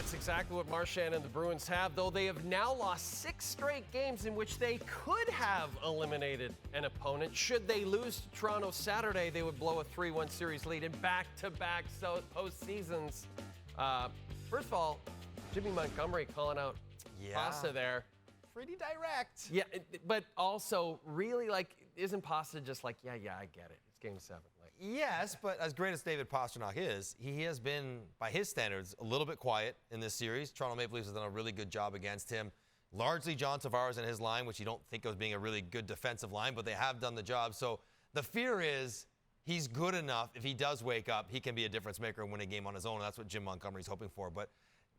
That's exactly what Marchand and the Bruins have, though they have now lost 6 straight games in which they could have eliminated an opponent. Should they lose to Toronto Saturday, they would blow a 3-1 series lead in back-to-back postseasons. First of all, Jimmy Montgomery calling out Pasta there. Pretty direct. Yeah, but also really isn't Pasta just like, yeah, I get it. It's Game 7. Yes, but as great as David Pastrnak is, he has been, by his standards, a little bit quiet in this series. Toronto Maple Leafs has done a really good job against him. Largely John Tavares and his line, which you don't think of being a really good defensive line, but they have done the job. So the fear is he's good enough. If he does wake up, he can be a difference maker and win a game on his own, and that's what Jim Montgomery's hoping for. But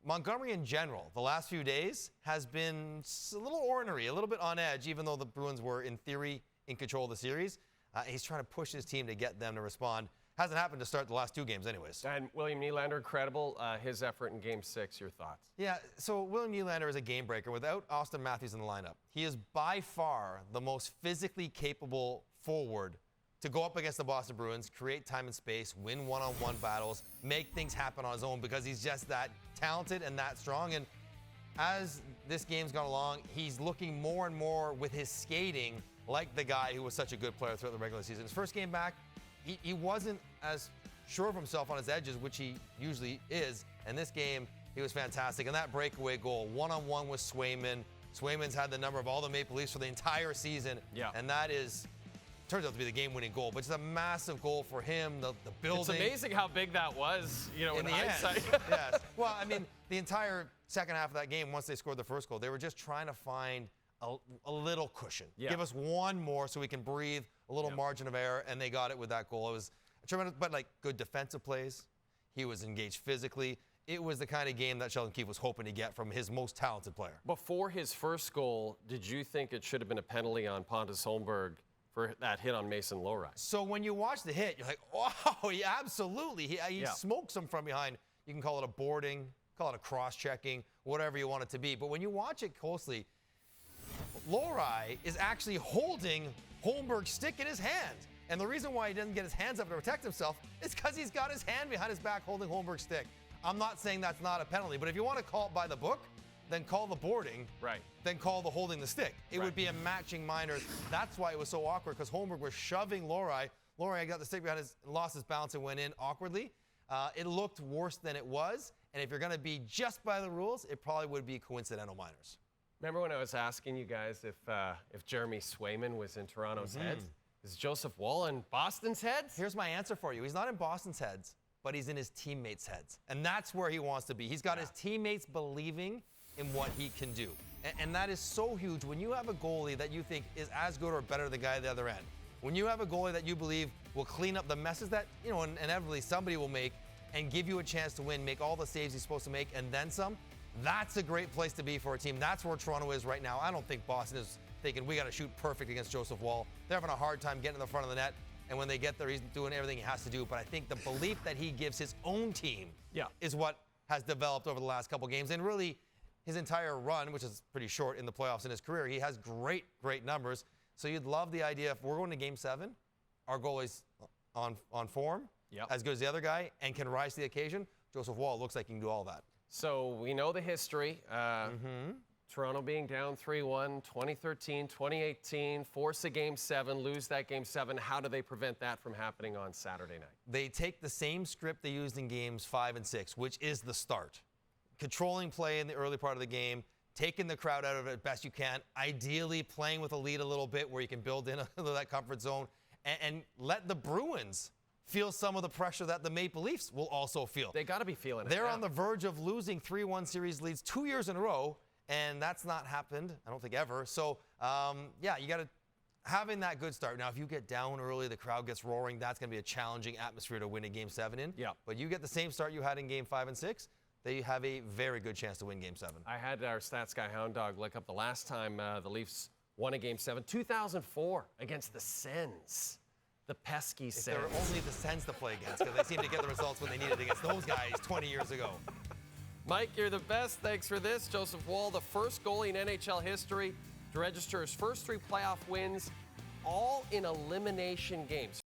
Montgomery in general, the last few days, has been a little ornery, a little bit on edge, even though the Bruins were, in theory, in control of the series. He's trying to push his team to get them to respond. Hasn't happened to start the last 2 games anyways. And William Nylander, incredible. His effort in Game 6, your thoughts? Yeah, so William Nylander is a game breaker without Austin Matthews in the lineup. He is by far the most physically capable forward to go up against the Boston Bruins, create time and space, win one-on-one battles, make things happen on his own because he's just that talented and that strong. And as this game's gone along, he's looking more and more with his skating like the guy who was such a good player throughout the regular season. His first game back, he wasn't as sure of himself on his edges, which he usually is. And this game, he was fantastic. And that breakaway goal, one-on-one with Swayman. Swayman's had the number of all the Maple Leafs for the entire season. Yeah. And that turns out to be the game-winning goal. But it's a massive goal for him, the building. It's amazing how big that was, in the hindsight. End. Yes. Well, I mean, the entire second half of that game, once they scored the first goal, they were just trying to find a little cushion. Yeah. Give us one more so we can breathe, a little margin of error, and they got it with that goal. It was tremendous, but good defensive plays. He was engaged physically. It was the kind of game that Sheldon Keefe was hoping to get from his most talented player. Before his first goal, did you think it should have been a penalty on Pontus Holmberg for that hit on Mason Lohrei? So when you watch the hit, you're like, wow, yeah, absolutely. He smokes him from behind. You can call it a boarding, call it a cross-checking, whatever you want it to be. But when you watch it closely, Lohrei is actually holding Holmberg's stick in his hand. And the reason why he doesn't get his hands up to protect himself is because he's got his hand behind his back holding Holmberg's stick. I'm not saying that's not a penalty, but if you want to call it by the book, then call the boarding, then call the holding the stick. It would be a matching minors. That's why it was so awkward, because Holmberg was shoving Lohrei. Lohrei got the stick behind lost his balance and went in awkwardly. It looked worse than it was, and if you're going to be just by the rules, it probably would be coincidental minors. Remember when I was asking you guys if Jeremy Swayman was in Toronto's heads? Is Joseph Woll in Boston's heads? Here's my answer for you. He's not in Boston's heads, but he's in his teammates' heads. And that's where he wants to be. He's got his teammates believing in what he can do. And that is so huge when you have a goalie that you think is as good or better than the guy at the other end. When you have a goalie that you believe will clean up the messes that, inevitably somebody will make and give you a chance to win, make all the saves he's supposed to make, and then some, that's a great place to be for a team. That's where Toronto is right now. I don't think Boston is thinking we got to shoot perfect against Joseph Woll. They're having a hard time getting in the front of the net, and when they get there, he's doing everything he has to do. But I think the belief that he gives his own team is what has developed over the last couple games. And really, his entire run, which is pretty short in the playoffs in his career, he has great, great numbers. So you'd love the idea if we're going to Game 7, our goalie's on form, as good as the other guy, and can rise to the occasion. Joseph Woll looks like he can do all that. So we know the history. Toronto being down 3-1, 2013, 2018, force a Game 7, lose that Game 7. How do they prevent that from happening on Saturday night? They take the same script they used in Games 5 and 6, which is the start. Controlling play in the early part of the game, taking the crowd out of it best you can, ideally playing with a lead a little bit where you can build in that comfort zone, and let the Bruins feel some of the pressure that the Maple Leafs will also feel. They got to be feeling it. They're on the verge of losing 3-1 series leads 2 years in a row, and that's not happened, I don't think, ever. So, you got to having that good start. Now, if you get down early, the crowd gets roaring, that's going to be a challenging atmosphere to win a Game 7 in. But you get the same start you had in Game 5 and 6, they have a very good chance to win Game 7. I had our stats guy Hound Dog look up the last time the Leafs won a Game 7, 2004 against the Sens. The pesky Sens. There were only the Sens to play against because they seemed to get the results when they needed against those guys 20 years ago. Mike, you're the best. Thanks for this. Joseph Woll, the first goalie in NHL history to register his first 3 playoff wins, all in elimination games.